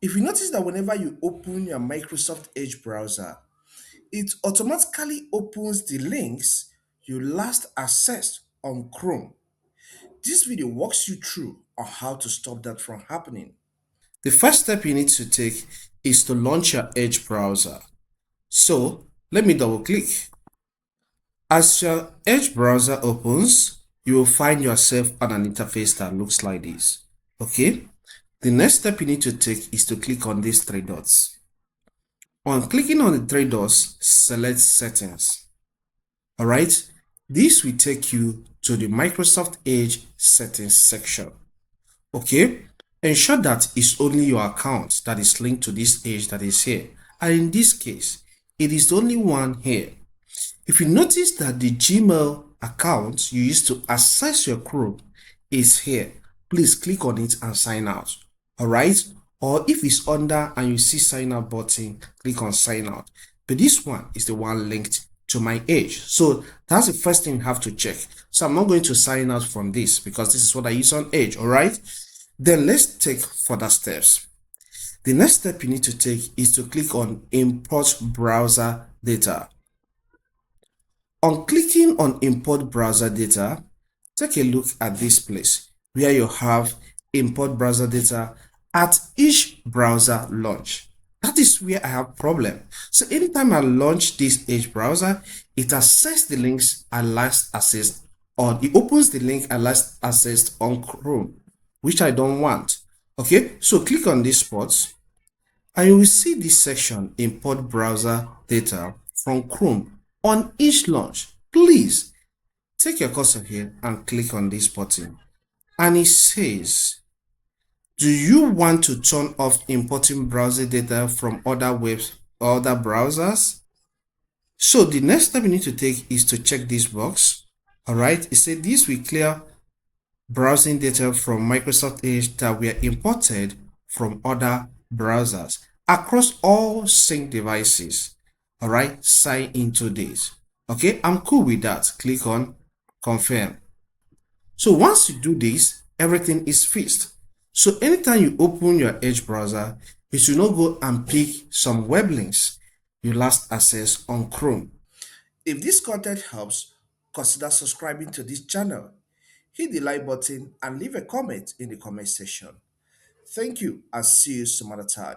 If you notice that whenever you open your Microsoft Edge browser, it automatically opens the links you last accessed on Chrome. This video walks you through on how to stop that from happening. The first step you need to take is to launch your Edge browser. So let me double click. As your Edge browser opens, you will find yourself on an interface that looks like this. Okay? The next step you need to take is to click on these three dots. On clicking on the three dots, select Settings. Alright? This will take you to the Microsoft Edge Settings section. Okay? Ensure that it's only your account that is linked to this Edge that is here. And in this case, it is the only one here. If you notice that the Gmail account you used to access your Chrome is here, please click on it and sign out. Alright? Or if it's under and you see sign out button, click on sign out. But this one is the one linked to my Edge. So that's the first thing you have to check. So I'm not going to sign out from this because this is what I use on Edge. Alright? Then let's take further steps. The next step you need to take is to click on import browser data. On clicking on import browser data, take a look at this place where you have import browser data at each browser launch. That is where I have problem. So anytime I launch this Edge browser, it accesses the links I last accessed, or it opens the link I last accessed on Chrome, which I don't want. Okay, so click on this spot and you will see this section, import browser data from Chrome on each launch. Please take your cursor here and click on this button. And it says, do you want to turn off importing browser data from other webs or other browsers? So the next step you need to take is to check this box. Alright, it says this will clear browsing data from Microsoft Edge that were imported from other browsers across all sync devices. Alright, sign into this. Okay, I'm cool with that. Click on confirm. So once you do this, everything is fixed. So anytime you open your Edge browser, it should not go and pick some web links you last accessed on Chrome. If this content helps, consider subscribing to this channel. Hit the like button and leave a comment in the comment section. Thank you and see you some other time.